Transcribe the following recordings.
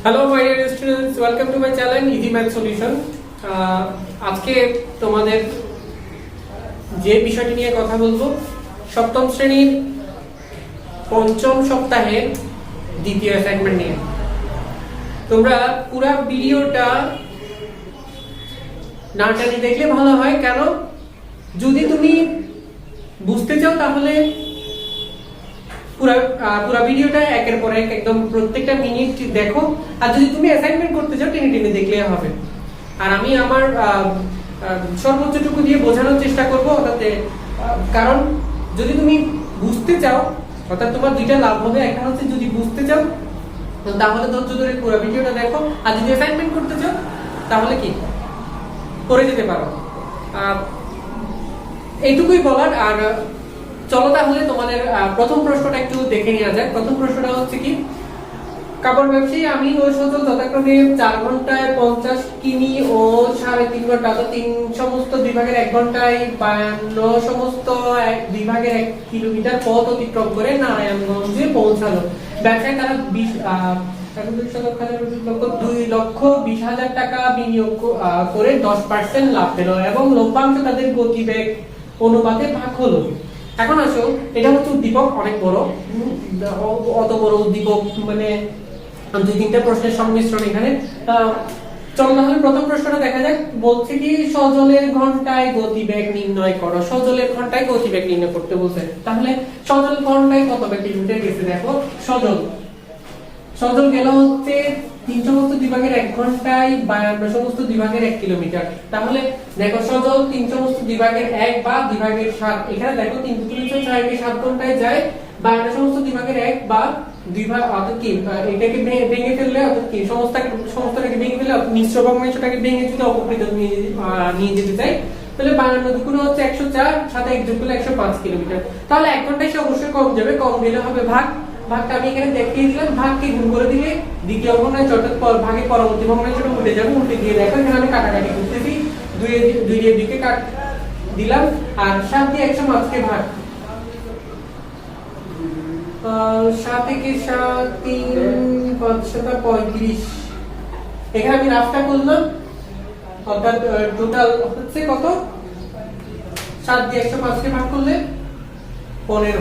Hello my dear students, welcome to my channel easy math solution. আজকে তোমাদের যে বিষয়টি নিয়ে কথা বলবো, সপ্তম শ্রেণীর পঞ্চম সপ্তাহের দ্বিতীয় অ্যাসাইনমেন্ট নিয়ে। তোমরা পুরো ভিডিওটা না টেনে দেখলে ভালো হয়। কেন? যদি তুমি বুঝতে চাও তাহলে পুরো ভিডিওটা একের পর এক একদম প্রত্যেকটা মিনিট দেখো। আর যদি তুমি অ্যাসাইনমেন্ট করতে চাও টেনে টেনে দেখলে হবে। আর আমি আমার সর্বোচ্চটুকু দিয়ে বোঝানোর চেষ্টা করব। অর্থাৎ কারণ যদি তুমি বুঝতে চাও, অর্থাৎ তোমার দুইটা লাভ হবে। একটা হচ্ছে যদি বুঝতে চাও তাহলে ধৈর্য ধরে পুরো ভিডিওটা দেখো, আর যদি অ্যাসাইনমেন্ট করতে চাও তাহলে কি করে যেতে পারো। এইটুকুই বলার। আর চলো তাহলে তোমাদের প্রথম প্রশ্নটা একটু দেখে নেওয়া যাক। প্রথম প্রশ্নটা হচ্ছে কি, কাপড় ব্যবসায়ী আমিন ও সজল যথাক্রমে 4 ঘন্টায় 50 কিমি ও 3.5 ঘন্টা, অর্থাৎ 3 সমস্ত বিভাগের 1 ঘন্টায় 52 সমস্ত বিভাগের 1 কিলোমিটার পথ অতিক্রম করে নারায়ণগঞ্জে পৌঁছালো। ব্যবসায় তারা 2,20,000 টাকা বিনিয়োগ করে 10% লাভ পেল এবং লভ্যাংশ তাদের গতিবেগ অনুপাতে ভাগ হলো। এখন আসো, এটা হচ্ছে উদ্দীপক, অনেক বড়। অত বড় উদ্দীপক মানে 2-3টা প্রশ্নের সংমিশ্রণ এখানে। চলো তাহলে প্রথম প্রশ্নটা দেখা যাক। বলছে কি, সজলের ঘন্টায় গতিবেগ নির্ণয় করো। সজলের ঘন্টায় গতিবেগ নির্ণয় করতে বলছে। তাহলে সজল ঘন্টায় কত কিলোমিটার গেছে দেখো। সজল গেল হচ্ছে 3 সমস্ত বিভাগের 1 ঘন্টায় 52 সমস্ত বিভাগের 1 কিলোমিটার। তাহলে দেখো সজল 3 সমস্ত বিভাগের 1 বা বিভাগের 7, এখানে দেখো 3 × 6 = 7 ঘন্টায় যায়। 52 সমস্ত বিভাগের 1 বা বিভাগ, অর্থাৎ কি এটাকে ভেঙে ফেললে, অর্থাৎ কি সমস্তটাকে ভেঙে ফেললে, মিশ্র ভগ্নাংশটাকে ভেঙে যদি অপকৃত নিয়ে যেতে চাই, তাহলে 52 দুগুণ হচ্ছে 104, সাথে 1 যোগ করলে 105 কিলোমিটার। তাহলে 1 ঘন্টায় সে অবশ্যই কম যাবে। কম গেলে হবে ভাগটা আমি এখানে দেখিয়ে দিলাম। ভাগকে গুণ করে দিলে দ্বিতীয় ভগ্নাংশ অর্থাৎ ভাগের পরবর্তী ভগ্নাংশটা উঠে যাবে। উঠে দিয়ে দেখো এখানে আমি কাটাকাটি করতেছি, 2 এর দিকে কাট দিলাম আর 7 দিয়ে 105 কে ভাগ, 7 থেকে 7 3 5 7 35। এখানে আমি রাফটা করলাম, অর্থাৎ টোটাল হচ্ছে কত, 7 দিয়ে 105 কে ভাগ করলে 15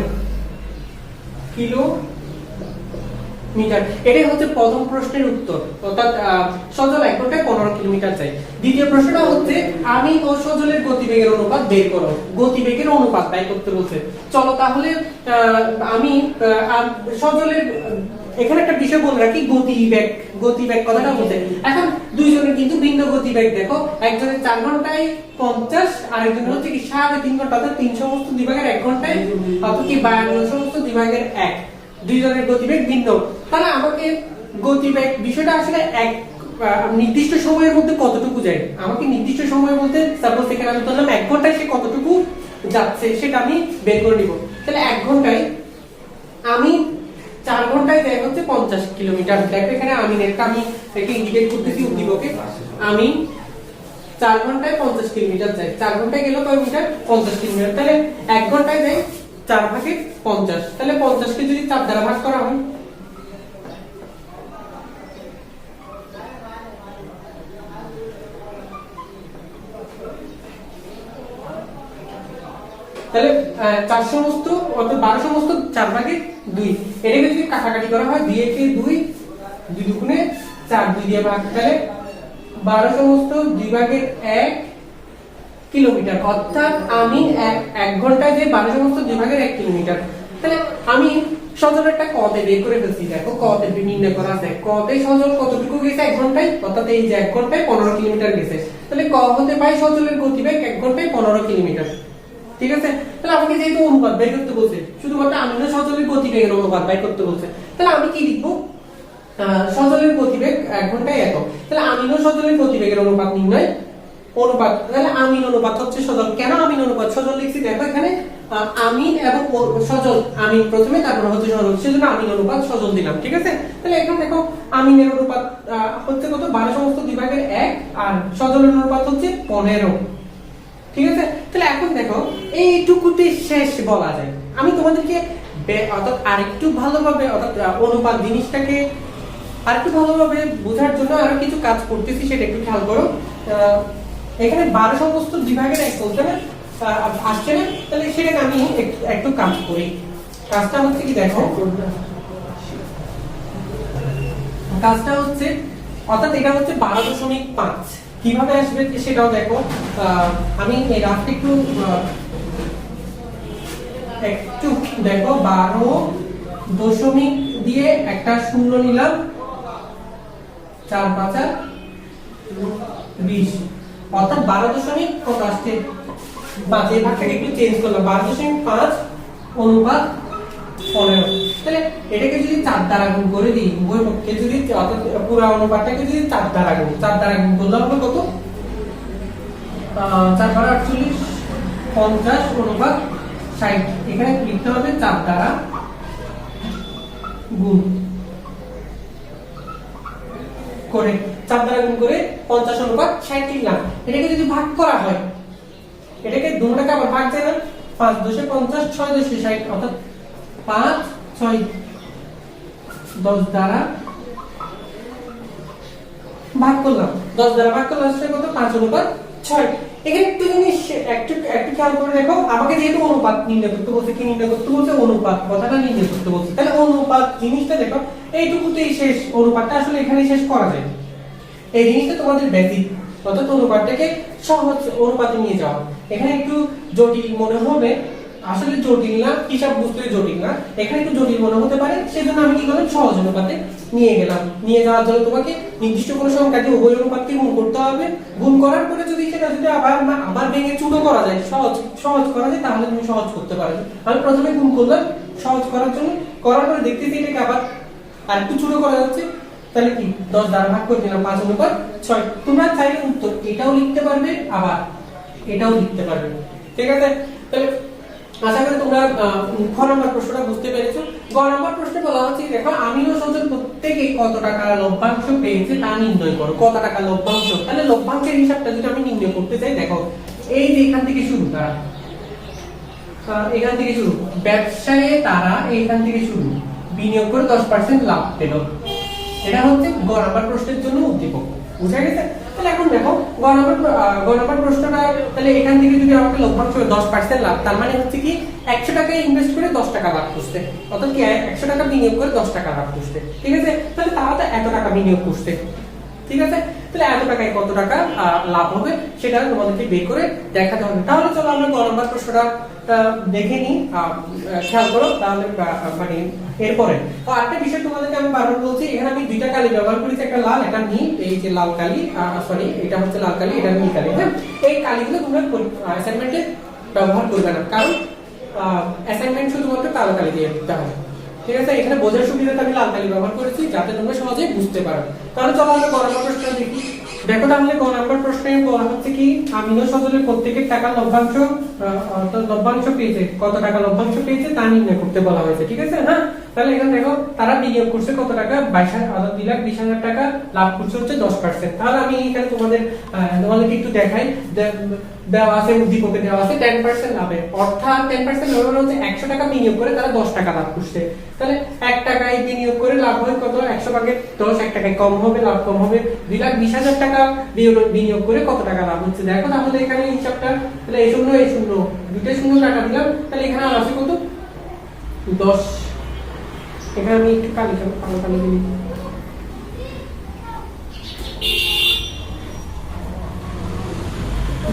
কিলোমিটার। এটাই হচ্ছে প্রথম প্রশ্নের উত্তর। অর্থাৎ সজল 1 ঘন্টায় 15 কিলোমিটার যায়। দ্বিতীয় প্রশ্নটা হচ্ছে আমিন ও সজলের গতিবেগের অনুপাত বের করো। গতিবেগের অনুপাত তাই করতে বলছে। চলো তাহলে আমি সজলের এখানে একটা বিষয় বলে রাখি, গতিবেগ কথাটা বলতে। এখন দুইজনের কিন্তু ভিন্ন গতিবেগ। দেখো একজনের 4 ঘন্টায় 50, আরেকজনের হচ্ছে কি 3.5 ঘন্টা, অর্থাৎ 3 সমস্ত বিভাগের 1 ঘন্টায়, অর্থাৎ কি 52 সমস্ত বিভাগের 1। দুইজনের গতিবেগ ভিন্ন। তাহলে আমাকে গতিবেগ বিষয়টা আসলে এক নির্দিষ্ট সময়ের মধ্যে কতটুকু যায়, আমাকে নির্দিষ্ট সময়ের মধ্যে, সাপোজ এখানে আমি ধরলাম 1 ঘন্টায় সে কতটুকু যাচ্ছে সেটা আমি বের করে নিব। তাহলে 1 ঘন্টায় আমি 4 ঘন্টায় যাই হচ্ছে 50 কিলোমিটার। দেখো এখানে আমিনেরটা আমি একে ইন্ডিকেট করতেছি উদ্দীপকে। আমি 4 ঘন্টায় 50 কিলোমিটার যাই। 4 ঘন্টায় গেল কয় মিটার? 50 কিলোমিটার। তাহলে 1 ঘন্টায় যাই 4 ভাগে 50। তাহলে 50 কে যদি 4 দ্বারা ভাগ করা হয়, তাহলে 4 সমস্ত অর্থাৎ 12 সমস্ত 4 ভাগে 2। এটাকে যদি কাটাকাটি করা হয়, 2 কে 2 2 দুগুণে 4, 2 দিয়ে ভাগ, তাহলে 12 সমস্ত 2 ভাগের 1 কিলোমিটার। অর্থাৎ আমি 1 ঘন্টায় যে 12 সমস্ত 2 ভাগের 1 কিলোমিটার। তাহলে আমি সজলেরটা কতে বের করে ফেলছি। দেখো কতে নির্ণয় করা আছে। কতে সজল কতটুকু গেছে 1 ঘন্টায়, অর্থাৎ এই যে 1 ঘন্টায় 15 কিলোমিটার গেছে। তাহলে ক হতে পাই সজলের গতিবেগ 1 ঘন্টায় 15 কিলোমিটার। ঠিক আছে? তাহলে আমাকে যেহেতু অনুপাত বের করতে বলছে, শুধুমাত্র আমিন ও সজলের গতিবেগের অনুপাত বের করতে বলছে, তাহলে আমি কি লিখবো? সজলের গতিবেগ 1 ঘন্টায় এত। তাহলে আমিন ও সজলের গতিবেগের অনুপাত নির্ণয়। অনুপাত, তাহলে আমিন অনুপাত হচ্ছে সজল। কেন আমিন অনুপাত সজল লিখছি? দেখো এখানে আমিন এবং সজল, আমিন প্রথমে তারপর হচ্ছে সজল, সেজন্য আমিন অনুপাত সজল দিলাম। ঠিক আছে? তাহলে এখন দেখো আমিনের অনুপাত হচ্ছে কত, 12 সমস্ত বিভাগের 1, আর সজলের অনুপাত হচ্ছে 15। ঠিক আছে? তাহলে এখন দেখো এইটুকুতে শেষ বলা যায়। আমি তোমাদেরকে অর্থাৎ আরেকটু ভালোভাবে, অর্থাৎ অনুপাত জিনিসটাকে আর একটু ভালোভাবে বোঝার জন্য আরো কিছু কাজ করতেছি, সেটা একটু খেয়াল করো। এখানে 12 সমস্ত বিভাগের এক বলতে না আসছে না, তাহলে সেটাকে আমি একটু কাজ করি। কাজটা হচ্ছে কি দেখো, কাজটা হচ্ছে অর্থাৎ এটা হচ্ছে 12.5 কিভাবে আসবে সেটাও দেখো। আমি এই রাফটা একটু দেখো, 12 দিয়ে একটা শূন্য নিলাম, 4 5 20, অর্থাৎ 12 কত আসছে 5। এই ভাগটাকে একটু চেঞ্জ করলাম, 12.5 অনুপাত 15। তাহলে এটাকে যদি 4 দ্বারা গুণ করে দিই, উভয় পক্ষে যদি অর্থাৎ পুরো অনুপাতটাকে যদি 4 দ্বারা গুণ করলে হবে কত, 4 × 48 50 অনুপাত 60। এখানে লিখতে হবে 4 দ্বারা গুণ করে, 4 দ্বারা গুণ করে 50 অনুপাত 60 লিখলাম। এটাকে যদি ভাগ করা হয়, এটাকে দুটোটাকে আবার ভাগ যায় না, 5 × 10 50 6 × 10 60, অর্থাৎ 5 6 10 দ্বারা ভাগ করলাম, 10 দ্বারা ভাগ করলে আসছে কত, 5 অনুপাত 6। এখানে একটু জিনিস একটু খেয়াল করে দেখো, আমাকে যেহেতু অনুপাত নির্ণয় করতে বলছে, কি নির্ণয় করতে বলছে, অনুপাত কথাটা নির্ণয় করতে বলছে। তাহলে অনুপাত জিনিসটা দেখো এইটুকুতেই শেষ, অনুপাতটা আসলে এখানেই শেষ করা যায়। এই জিনিসটা তোমাদের বেসিক, অর্থাৎ অনুপাতটাকে সহজ অনুপাতে নিয়ে যাওয়া। এখানে একটু জটিল মনে হবে, আসলে জটিল না, হিসাব বুঝতে জটিল না, এখানে একটু জটিল মনে হতে পারে, সেজন্য আমি কি করলাম, সহজ অনুপাতে নিয়ে গেলাম। নিয়ে যাওয়ার জন্য তোমাকে নির্দিষ্ট কোনো সংখ্যা দিয়ে উভয় অনুপাতকে গুণ করতে হবে। গুণ করার পরে যদি সেটা যদি আবার ভেঙে চুড়ো করা যায়, সহজ করা যায়, তাহলে তুমি সহজ করতে পারবে। আমি প্রথমে গুণ করলাম সহজ করার জন্য, করার পরে দেখতেছি এটাকে আবার আর একটু চুড়ো করা যাচ্ছে, তাহলে কি 10 দ্বারা ভাগ করে দিলাম, 5 অনুপাত 6। তোমরা চাইলে উত্তর এটাও লিখতে পারবে, আবার এটাও লিখতে পারবে, ঠিক আছে? তাহলে আশা করি তোমরা খ নম্বর প্রশ্নটা বুঝতে পেরেছো। গ নম্বর প্রশ্নে বলা হচ্ছে দেখো, আমিও সহজে প্রত্যেকে কত টাকা লভ্যাংশ পেয়েছে তা নির্ণয় করো। কত টাকা লভ্যাংশ, তাহলে লভ্যাংশের হিসাবটা যদি আমি নির্ণয় করতে চাই, দেখো এই যে এখান থেকে শুরু, তারা এখান থেকে শুরু, ব্যবসায়ে তারা এইখান থেকে শুরু, বিনিয়োগ করে 10% লাভ পেল। এটা হচ্ছে গ নম্বর প্রশ্নের জন্য উদ্দীপক, বুঝা গেছে? তাহলে এখন দেখো গ নম্বর প্রশ্নটা, তাহলে এখান থেকে যদি আমাকে লভ্যাংশ 10% লাভ, তার মানে হচ্ছে কি 100 টাকা ইনভেস্ট করে 10 টাকা লাভ করতে, অর্থাৎ কি 100 টাকা বিনিয়োগ করে 10 টাকা লাভ করতে, ঠিক আছে? তাহলে তারা তো এত টাকা বিনিয়োগ করতে, ঠিক আছে? তাহলে এত টাকায় কত টাকা লাভ হবে সেটা তোমাদেরকে বের করে দেখাতে হবে। তাহলে চলো আমরা গ নম্বর প্রশ্নটা দেখে নিই, খেয়াল করো তাহলে। মানে এরপরে তো আরেকটা বিষয় তোমাদেরকে আমি বারবার বলছি, এখানে আমি দুইটা কালি ব্যবহার করেছি, একটা লাল একটা নীল। এই যে লাল কালি, সরি এটা হচ্ছে লাল কালি, এটা নীল কালি। হ্যাঁ, এই কালিগুলো তোমরা অ্যাসাইনমেন্টে ব্যবহার করবে না, কারণ অ্যাসাইনমেন্ট শুধুমাত্র কালো কালি দিয়ে দিতে হবে, ঠিক আছে? এখানে বোঝার সুবিধাতে আমি লাল কালি ব্যবহার করেছি, যাতে তোমরা সহজে বুঝতে পারো। তাহলে চলো আমরা গ নম্বর প্রশ্নটা দেখি। দেখো তাহলে গ নম্বর প্রশ্নে বলা হচ্ছে কি, আমিনো সজলের প্রত্যেকের টাকা লভ্যাংশ, লভ্যাংশ পেয়েছে, কত টাকা লভ্যাংশ পেয়েছে তা নির্ণয় করতে বলা হয়েছে, ঠিক আছে? হ্যাঁ, তাহলে এখানে দেখো তারা বিনিয়োগ করছে কত টাকা, 2,20,000 টাকা, লাভ করছে হচ্ছে 10%। তাহলে আমি এখানে তোমাদেরকে একটু দেখাই, দেওয়া আছে উদ্দীপকে দেওয়া আছে 10% লাভে, অর্থাৎ 10% লাভ হচ্ছে 100 টাকা বিনিয়োগ করে তারা 10 টাকা লাভ করছে। তাহলে 1 টাকায় বিনিয়োগ করে লাভ হয় কত, 100 ভাগের 10, 1 টাকায় কম হবে, লাভ কম হবে। 2,20,000 টাকা বিনিয়োগ করে কত টাকা লাভ হচ্ছে, দেখো তাহলে এখানে হিসাবটা, তাহলে এই শূন্য দুটো শূন্য টাকা দিলাম, তাহলে এখানে আছে কত, 10। এখানে আমি একটু কালি দিই,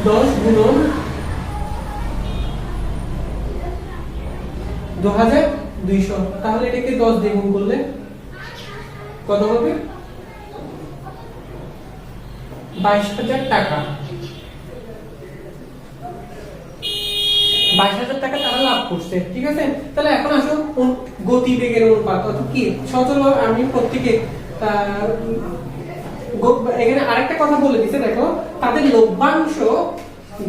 10 গুণন 2,200, তাহলে এটাকে 10 দিয়ে গুণ করলে কত হবে, 22,000 টাকা। 22,000 টাকা তারা লাভ করছে, ঠিক আছে? তাহলে এখন আসো গতিবেগের অনুপাত, অর্থাৎ কি সচল, আমি প্রত্যেকে এখানে আরেকটা কথা বলে দিছে, দেখো তাদের লভ্যাংশ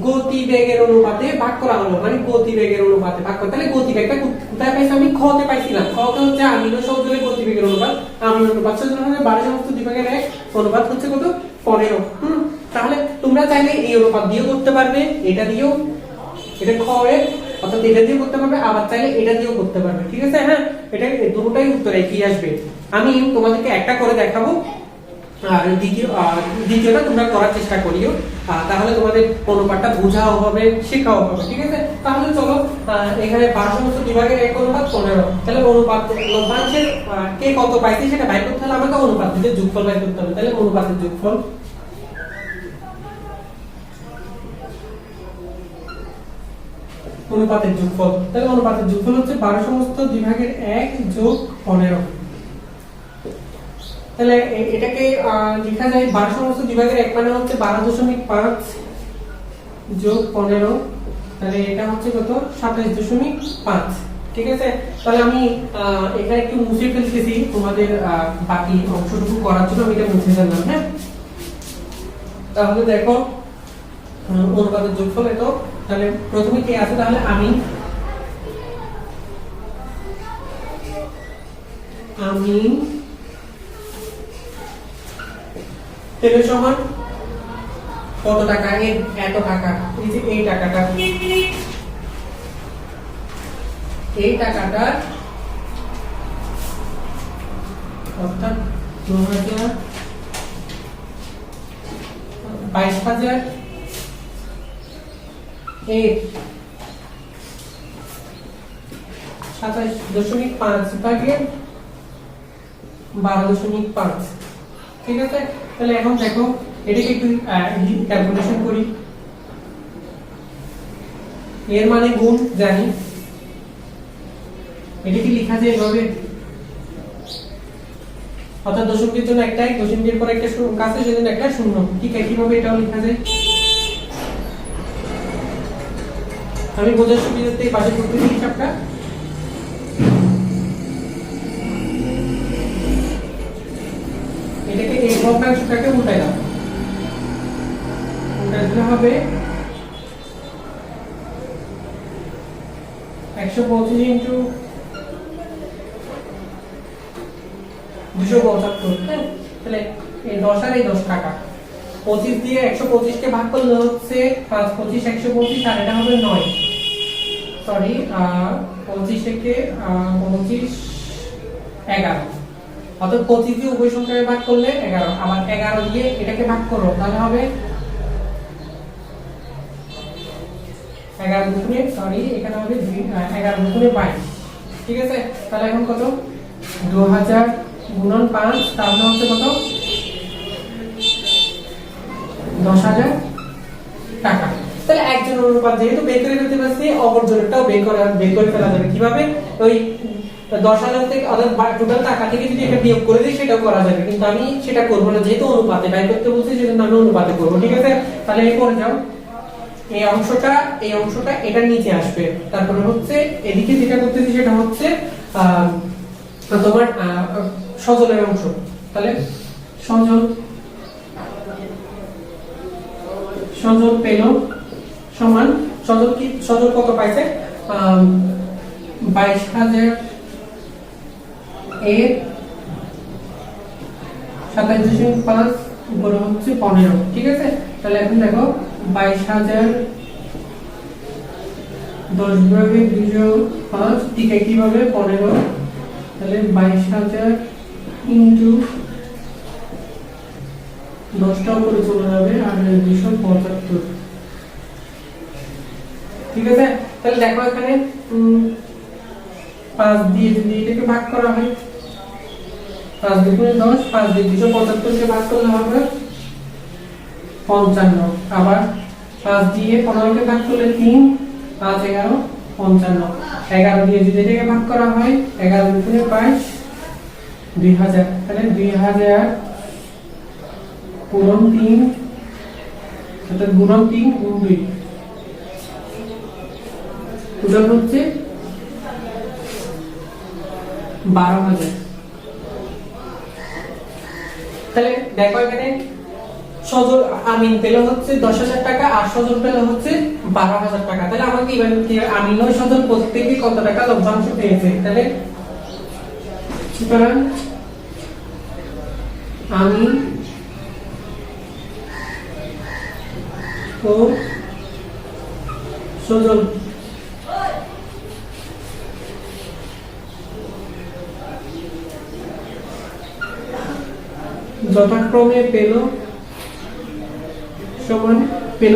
গতিবেগের অনুপাতে ভাগ করা হলো, মানে গতিবেগের অনুপাতে ভাগ করা। তাহলে গতিবেগটা কোথায় পাইছি, আমি খ তে পাইছিলাম। খ তে হচ্ছে আমিনো সজলের গতিবেগের অনুপাত, আমিনো অনুপাত সজল মানে 12 সমস্ত বিভাগের এক অনুপাত হচ্ছে কত, 15। তাহলে তোমরা চাইলে এই অনুপাত দিয়েও করতে পারবে, এটা দিয়েও, এটা খ এর, অর্থাৎ এটা দিয়েও করতে পারবে, আবার চাইলে এটা দিয়েও করতে পারবে, ঠিক আছে? হ্যাঁ, এটা দুটোটাই উত্তর একই আসবে। আমি তোমাদেরকে একটা করে দেখাবো, আর দ্বিতীয়টা তোমরা করার চেষ্টা করিও, তাহলে তোমাদের অনুপাতটা বোঝাও হবে, শেখাও হবে। ঠিক আছে, তাহলে চলো এখানে 12 সমস্ত বিভাগের এক অনুপাত 15, তাহলে অনুপাত লভ্যাংশের কে কত পাইছে সেটা বের করতে হলে আমাকে অনুপাত দিয়ে যোগফল বের করতে হবে। তাহলে অনুপাতের যোগফল, অনুপাতের যোগফল, তাহলে অনুপাতের যোগফল হচ্ছে 12 সমস্ত বিভাগের 1 যোগ 15। তাহলে এটাকে লেখা যায় 12 সমস্ত বিভাগের 1 মানে হচ্ছে 12.5 যোগ 15, তাহলে এটা হচ্ছে কত 27.5। ঠিক আছে, তাহলে আমি এটা একটু মুছে ফেলতেছি তোমাদের বাকি অংশটুকু করার জন্য আমি এটা মুছে ফেললাম। হ্যাঁ, তাহলে দেখো অনুপাতের যোগফল এত, তাহলে প্রথমে কে আছে, তাহলে আমি তেলের সমান কত টাকা, এত টাকা, এই যে এই টাকাটা, এই টাকাটা অর্থাৎ 22,000 এর 27.5 ভাগের 12.5। ঠিক আছে, তাহলে এখন দেখো এটাকে একটু ক্যালকুলেশন করি। এর মানে গুণ জানি, এটা কি লেখা যায় এভাবে, অর্থাৎ দশমিকের জন্য একটা এক, দশমিকের পর একটা কাছে সেজন্য একটা শূন্য। ঠিক একইভাবে এটাও লেখা যায়। আমি বোঝার সুবিধার্থে এই পাশে করতেছি হিসাবটা। এটাকে এই ভগ্নাংশটাকে উল্টাই দাও, উল্টাই দিলে হবে 125 ইন্টু 275। হ্যাঁ, তাহলে এই 10 আর এই 10 টাকা, 25 দিয়ে 125 কে ভাগ করলে হচ্ছে 5 25 125, আর এটা হবে 9, সরি 25 থেকে 25 11, অর্থাৎ 25 দিয়ে উভয় সংখ্যাকে ভাগ করলে 11, আবার 11 দিয়ে এটাকে ভাগ করো তাহলে হবে 11 দুগুণে, সরি এখানে হবে 11 দুগুণে 22। ঠিক আছে, তাহলে এখন কত 2000 গুণন 5, তাহলে হচ্ছে কত 10,000 টাকা। তাহলে একজন অনুপাত যেহেতু বের করে ফেলতে পারছি, অপরজনেরটাও বের করে ফেলা যাবে। কিভাবে, ওই 10,000 থেকে অর্থাৎ টোটাল টাকা থেকে যদি এটা বিয়োগ করে দিই সেটাও করা যাবে, কিন্তু আমি সেটা করবো না, যেহেতু অনুপাতে বের করতে বলছি সেজন্য আমি অনুপাতে করবো। ঠিক আছে, তাহলে এই করে যাও, এই অংশটা এটার নিচে আসবে। তারপরে হচ্ছে এদিকে যেটা করতেছি সেটা হচ্ছে তোমার সজলের অংশ। তাহলে সজল পেল সমান, সজল কত পাইছে 22,000 এর 27.5 উপরে হচ্ছে 15। ঠিক আছে, তাহলে এখন দেখো 22,000 10 ভাগে 205, ঠিক একইভাবে 15, তাহলে 22,000 ইন্টু 10টা উপরে চলে যাবে আর 275। ঠিক আছে, তাহলে দেখো এখানে 5 দিয়ে যদি এটাকে ভাগ করা হয়, 5 দুগুণে 10, 5 দিয়ে 275 কে ভাগ করলে হবে 55, আবার 5 দিয়ে 15 কে ভাগ করলে 3, 5 11 55, 11 দিয়ে যদি এটাকে ভাগ করা হয় 11 দুগুণে 22, 2000, তাহলে 2000 গুণন 3, অর্থাৎ গুণন 3 গুণ 2, টোটাল হচ্ছে 12,000। তাহলে দেখো এখানে সজল আমিন পেল হচ্ছে 10,000 টাকা আর সজল পেল হচ্ছে 12,000 টাকা। তাহলে আমাকে আমিন ও সজল প্রত্যেকে কত টাকা লভ্যাংশ পেয়েছে। তাহলে সুতরাং আমিন ও সজল যথাক্রমে পেল সমান পেল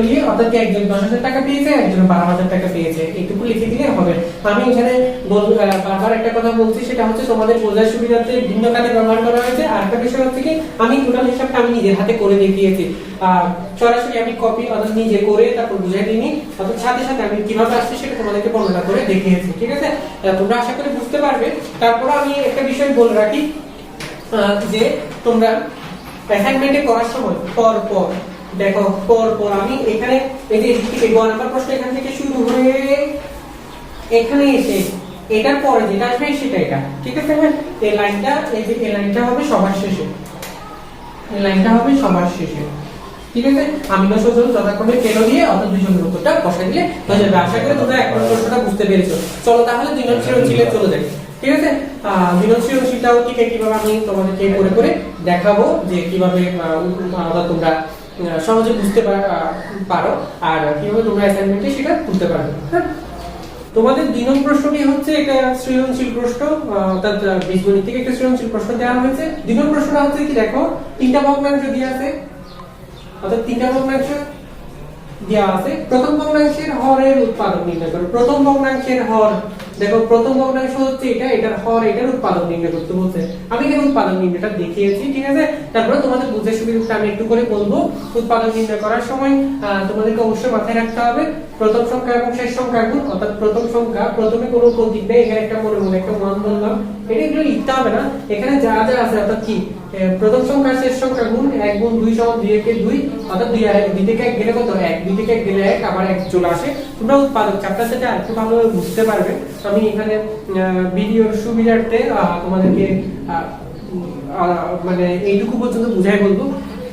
দিয়ে অর্থাৎ একজন 10,000 টাকা পেয়েছে, একজন 12,000 টাকা পেয়েছে, এইটুকু লিখে দিলে হবে। আমি এখানে বারবার একটা কথা বলছি, সেটা হচ্ছে তোমাদের বোঝার সুবিধার্থে ভিন্ন কাজে ব্যবহার করা হয়েছে। আর একটা বিষয় হচ্ছে কি, আমি টোটাল হিসাবটা আমি নিজের হাতে করে দেখিয়েছি, সরাসরি আমি কপি অর্থাৎ নিজে করে তারপর বুঝিয়ে দিইনি, অর্থাৎ সাথে সাথে আমি কিভাবে আসছে সেটা তোমাদেরকে বর্ণনা করে দেখিয়েছি। ঠিক আছে, তোমরা আশা করি বুঝতে পারবে। তারপর আমি একটা বিষয় বলে রাখি যে তোমরা অ্যাসাইনমেন্টে করার সময় পর পর দেখো, পর আমি এখানে এই যে গ নাম্বার প্রশ্ন এখান থেকে শুরু হয়ে এখানে এসে এটার পরে যেটা আসবে সেটা এটা। ঠিক আছে, এই লাইনটা, এই যে এই লাইনটা হবে সবার শেষে, এই লাইনটা হবে সবার শেষে। ঠিক আছে, আমি না সোজা যথাক্রমে পেল দিয়ে অর্থাৎ দুইজনের উত্তরটা বসাই দিলে হয়ে যাবে। আশা করি তোমরা এক নম্বর প্রশ্নটা বুঝতে পেরেছো। চলো তাহলে দুই নম্বর সৃজনশীলে চলে যাই। ঠিক আছে, দুই নম্বর সৃজনশীলটাও ঠিক কিভাবে আমি তোমাদেরকে করে করে দেখাবো যে কিভাবে তোমরা সহজে বুঝতে পারো আর কিভাবে তোমরা অ্যাসাইনমেন্টে সেটা করতে পারবে। হ্যাঁ, তোমাদের 2 নম্বর প্রশ্নটি হচ্ছে একটা সৃজনশীল প্রশ্ন, অর্থাৎ বীজগণিত থেকে একটা সৃজনশীল প্রশ্ন দেওয়া হয়েছে। 2 নম্বর প্রশ্নটা হচ্ছে কি, দেখো তিনটা ভগ্নাংশ দেওয়া আছে, অর্থাৎ তিনটা ভগ্নাংশ দেওয়া আছে। প্রথম ভগ্নাংশের হরের উৎপাদক নির্ণয় করো। প্রথম ভগ্নাংশের হর, দেখো প্রথম ভগ্নাংশ হচ্ছে এটা, এটার হর, এটার উৎপাদক নির্ণয় করতে বলছে। আমি এখানে উৎপাদক নির্ণয়টা দেখিয়েছি। ঠিক আছে, তারপরে তোমাদের বুঝতে সুবিধাটা আমি একটু করে বলবো। উৎপাদক নির্ণয় করার সময় তোমাদেরকে অবশ্যই মাথায় রাখতে হবে প্রথম সংখ্যা এবং শেষ সংখ্যা গুণ, অর্থাৎ প্রথম সংখ্যা প্রথমে কোনো প্রতীক নেই, এখানে একটা মনে একটা মান বললাম, এটা এগুলো লিখতে হবে না। এখানে যা যা আছে অর্থাৎ কি প্রথম সংখ্যা শেষ সংখ্যা গুণ 1 গুণ 2 সমান 2 একে 2, অর্থাৎ 2 থেকে 1 গেলে কত 1, 2 থেকে 1 গেলে 1, আবার 1 চলে আসে। তোমরা উৎপাদক চ্যাপ্টার থেকে আরেকটু ভালোভাবে বুঝতে পারবে। আমি এখানে ভিডিওর সুবিধার্থে তোমাদেরকে মানে এইটুকু পর্যন্ত বুঝাই বলবো।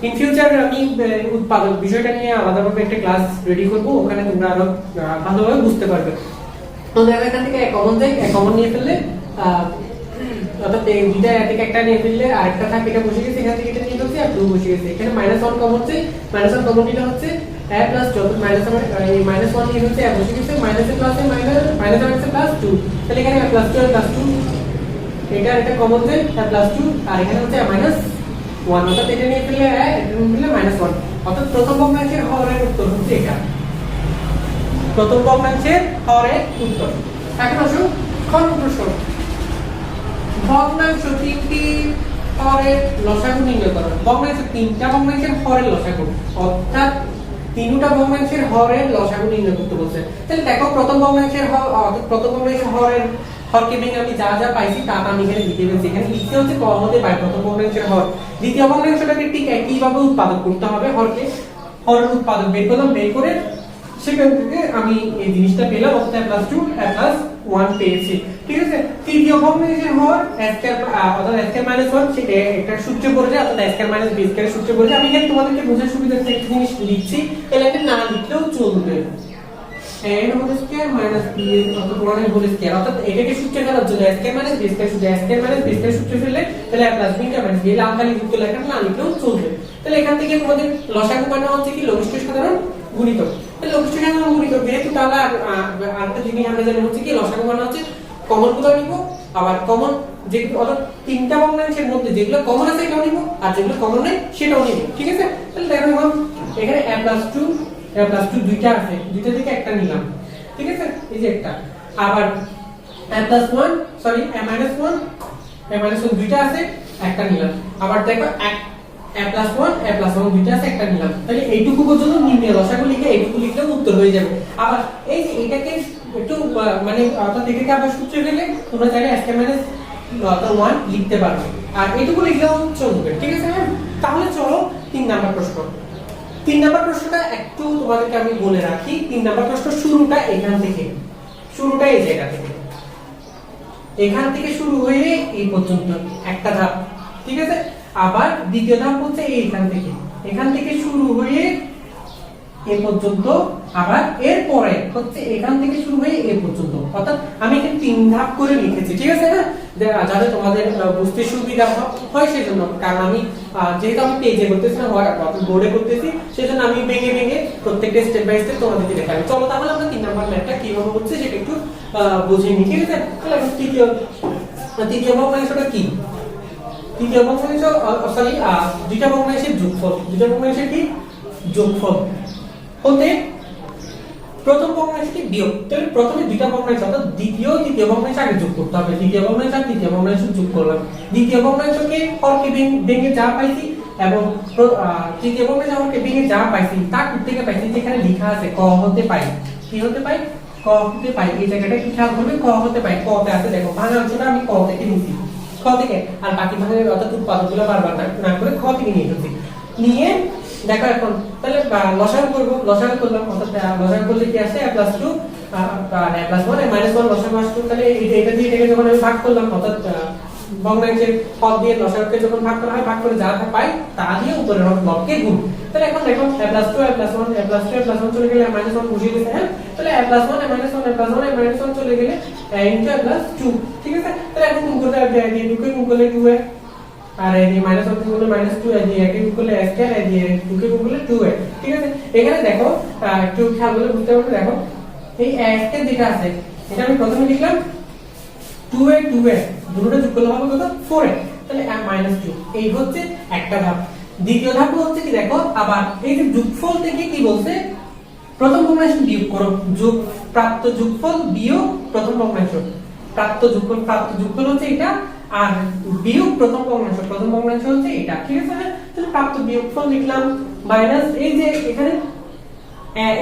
ইন ফিউচার আমি উৎপাদক বিষয়টা নিয়ে আলাদাভাবে একটা ক্লাস রেডি করব, ওখানে তোমরা আরো ভালোভাবে বুঝতে পারবে। তো দেখো এখান থেকে এক কমন যায়, এক কমন নিয়ে ফেললে অর্থাৎ এই দুইটা থেকে একটা নিয়ে ফেললে আরেকটা থাকে, এটা বসে গেছে, এখান থেকে এটা নিয়ে ফেলছি আর 2 বসে গেছে। এখানে -1 কমন চাই, -1 কমন নিলে হচ্ছে a প্লাস যত এই -1 নিয়ে হচ্ছে a বসে গেছে, মাইনাসে প্লাসে মাইনাস আছে প্লাস 2, তাহলে এখানে a প্লাস 2 আর প্লাস 2, এটা একটা কমন চাই a প্লাস 2, আর এখানে হচ্ছে a মাইনাস 1, অর্থাৎ এটা নিয়ে ফেললে a, এটা নিয়ে ফেললে -1, অর্থাৎ প্রথম ভগ্নাংশের হরের উত্তর হচ্ছে এটা, প্রথম ভগ্নাংশের হরের উত্তর। এখন আসুন খ নম্বর প্রশ্ন, ভগ্নাংশ তিনটি হরের লসাগু নির্ণয় করো। ভগ্নাংশ তিনটা ভগ্নাংশের হরের লসাগু, অর্থাৎ তিনটা ভগ্নাংশের হরের লসাগু নির্ণয় করতে বলছে। তাহলে দেখো প্রথম ভগ্নাংশের হরের হরকে ভেঙে আমি যা যা পাইছি তা আমি এখানে লিখে ফেলছি। এখানে লিখতে হচ্ছে ক হতে পারে প্রথম ভগ্নাংশের হর। দ্বিতীয় ভগ্নাংশটাকে ঠিক একইভাবে উৎপাদক করতে হবে, হরের উৎপাদক বের করলাম, বের করে সেখান থেকে আমি এই জিনিসটা পেলাম, অর্থাৎ a প্লাস 2 a প্লাস 1 পেয়েছি। ঠিক আছে, তৃতীয় ভগ্নাংশের হর a স্কয়ার অর্থাৎ a স্কয়ার মাইনাস 1, সেটা একটা সূত্র পড়ে যায়, অর্থাৎ a square minus b square সূত্র পড়ে যায়। আমি এখানে তোমাদেরকে বোঝার সুবিধার্থে একটা জিনিস লিখছি, এই লাইনে না লিখলেও চলবে। n whole square minus b অর্থাৎ 1 হোল স্কয়ার, অর্থাৎ এটাকে সূত্র ফেলার জন্য a square minus b square সূত্র, a square minus b square সূত্র ফেললে তাহলে a plus b minus b লামখালি যুক্ত লেখা না লিখলেও চলবে। তাহলে এখান থেকে তোমাদের লসাগু মানে হচ্ছে কি লঘিষ্ঠ সাধারণ গুণিতক। লঘিষ্ঠ সাধারণ গুণিতক যেহেতু তাহলে আরেকটা জিনিস আমরা জানি হচ্ছে কি লসাগু মানে হচ্ছে কমন গুলো নিব, আবার কমন যে অর্থাৎ তিনটা ভগ্নাংশের মধ্যে যেগুলো কমন আছে সেটাও নিব, আর যেগুলো কমন নেই সেটাও নিব। ঠিক আছে, তাহলে দেখো এখানে a প্লাস 2 দুইটা আছে, দুইটা থেকে একটা নিলাম। ঠিক আছে, এই যে একটা, আবার a plus 1 sorry a minus 1 দুইটা আছে, একটা নিলাম। আবার দেখো a প্লাস 1 দুইটা আছে, একটা নিলাম। তাহলে এইটুকু পর্যন্ত নির্ণয় লসাগু লিখে এইটুকু লিখলে উত্তর হয়ে যাবে। আবার এই যে এটাকে একটু মানে অর্থাৎ এটাকে আবার সূত্র ফেলে তোমরা চাইলে a স্কয়ার মাইনাস 1 লিখতে পারবে, আর এইটুকু লিখলেও চলবে। ঠিক আছে, তাহলে চলো 3 নাম্বার প্রশ্ন। 3 নাম্বার প্রশ্নটা একটু তোমাদেরকে আমি বলে রাখি। 3 নাম্বার প্রশ্ন শুরুটা এখান থেকে, শুরুটা এই জায়গা থেকে, এখান থেকে শুরু হয়ে এই পর্যন্ত একটা ধাপ। ঠিক আছে, আবার দ্বিতীয় ধাপ হচ্ছে এইখান থেকে, এখান থেকে শুরু হয়ে এ পর্যন্ত, আবার এর পরে হচ্ছে এখান থেকে শুরু হয়ে এ পর্যন্ত, অর্থাৎ আমি এখানে 3 ধাপ করে লিখেছি। ঠিক আছে না, যাতে তোমাদের বুঝতে সুবিধা হয় সেজন্য, কারণ আমি যেহেতু আমি পেজে করতেছি না বোর্ডে করতেছি, সেজন্য আমি ভেঙে ভেঙে প্রত্যেকটা স্টেপ বাই স্টেপ তোমাদেরকে দেখাবো। চলো তাহলে আমরা 3 নাম্বার ম্যাথটা কিভাবে হচ্ছে সেটা একটু বুঝিয়ে নিই। ঠিক আছে, তাহলে তৃতীয় তৃতীয় ভগ্নাংশটা কি? তৃতীয় ভগ্নাংশ সরি দুইটা ভগ্নাংশের যোগফল, দুইটা ভগ্নাংশের কি যোগফল হতে প্রথম ভগ্নাংশটি বিয়োগ। তাহলে প্রথমে দুইটা ভগ্নাংশ অর্থাৎ দ্বিতীয় তৃতীয় ভগ্নাংশ আগে যোগ করতে হবে। দ্বিতীয় ভগ্নাংশ আর তৃতীয় ভগ্নাংশ যোগ করলাম। দ্বিতীয় ভগ্নাংশকে হরকে ভেঙে যা পাইছি এবং তৃতীয় ভগ্নাংশ হরকে ভেঙে যা পাইছি তা থেকে পাইছি যেখানে লেখা আছে ক হতে পাই। কি হতে পাই? ক হতে পাই। এই জায়গাটা কি খেয়াল করবে? ক হতে পাই। ক তে আছে দেখো ভাঙা অংশটা আমি ক থেকে নিয়েছি, খ থেকে, আর বাকি ভাঙের অর্থাৎ উৎপাদকগুলো বারবার না করে খ থেকে নিয়ে এসেছি। নিয়ে দেখো এখন তাহলে লসাগু করব, লসাগু করলাম অর্থাৎ লসাগু করলে কি আসে a + 2 আর a + 1 -1 লসাগু আসলো। তাহলে এটা দিয়ে এটাকে যখন আমি ভাগ করলাম অর্থাৎ ভগ্নাংশের পদ দিয়ে লসাগুকে যখন ভাগ করা হয় ভাগ করে যা পাই তা দিয়ে উপরের লবকে গুণ। তাহলে এখন দেখো a + 2 a + 1 a + 2 a + 1 চলে গেলে -1 বসিয়ে দিতে। হ্যাঁ, তাহলে a + 1 a - 1 a + 1 a - 1 চলে গেলে a * a + 2। ঠিক আছে, তাহলে এখন গুণ করতে হবে দিয়ে 2 কে গুণ করলে 2a আর এই -1 কে গুণ করলে -2a দিয়ে 1 কে গুণ করলে a² আর দিয়ে 2 কে গুণ করলে 2a। ঠিক আছে, এখানে দেখো একটু খেয়াল করে বুঝতে পারবে। দেখো এই a² যেটা আছে এটা আমি প্রথমে লিখলাম 2a 2a দুটোটা যোগ করলে হবে কত? 4a। তাহলে -2 এই হচ্ছে একটা ধাপ। দ্বিতীয় ধাপ হচ্ছে কি দেখো আবার এই যে যোগফল থেকে কি বলছে প্রথম ভগ্নাংশ বিয়োগ করো। যোগ প্রাপ্ত যোগফল বিয়োগ প্রথম ভগ্নাংশ। প্রাপ্ত যোগফল হচ্ছে এটা আর বিয়োগ প্রথম ভগ্নাংশ, প্রথম ভগ্নাংশ হচ্ছে এটা। ঠিক আছে, তাহলে প্রাপ্ত বিয়োগফল লিখলাম মাইনাস এই যে এখানে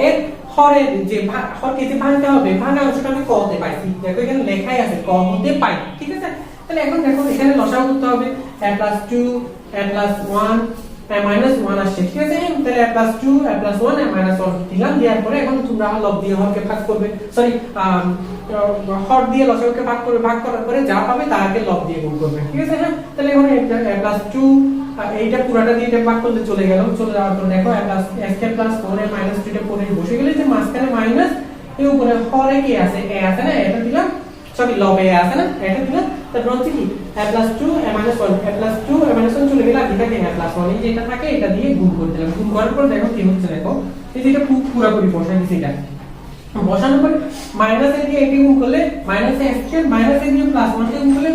এর হরের যে হরকে যে ভাঙতে হবে ভাঙা অংশটা আমি ক তে পাইছি। দেখো এখানে লেখাই আছে ক হতে পাই। ঠিক আছে, তাহলে এখন দেখো এখানে লসাগু করতে হবে a + 2 a + 1 a - 1 আসছে। ঠিক আছে, তাহলে a + 2 a + 1 a - 1 দিলাম। দেওয়ার পরে এখন তোমরা লব দিয়ে হরকে ভাগ করবে, সরি হর দিয়ে লসাগুকে ভাগ করবে। ভাগ করার পরে যা পাবে তাকে লব দিয়ে গুণ করবে। ঠিক আছে, হ্যাঁ, তাহলে এখন a + 2 এইটা পুরাটা দিয়ে এটা ভাগ করলে চলে গেল। চলে যাওয়ার পর দেখো a + s² + 4a - 2 টা পরে বসে গেলে যে মাঝখানে মাইনাস এর উপরে হরে কি আছে a আছে না, এটা দিলাম, সরি লবে a আছে না, এটা দিলাম। তারপর হচ্ছে কি a + 2 a - 1 a + 2 a - 1 চলে গেল। আর এটাকে a + 1 এই যেটা থাকে এটা দিয়ে গুণ করে দিলাম। গুণ করার পর দেখো কি হচ্ছে। দেখো এই যে এটা পুরোপুরি বসাই দিছি। এটা বসানোর পর মাইনাস এ দিয়ে এটি গুণ করলে মাইনাস a স্কয়ার, মাইনাস এ দিয়ে প্লাস 1 কে গুণ করলে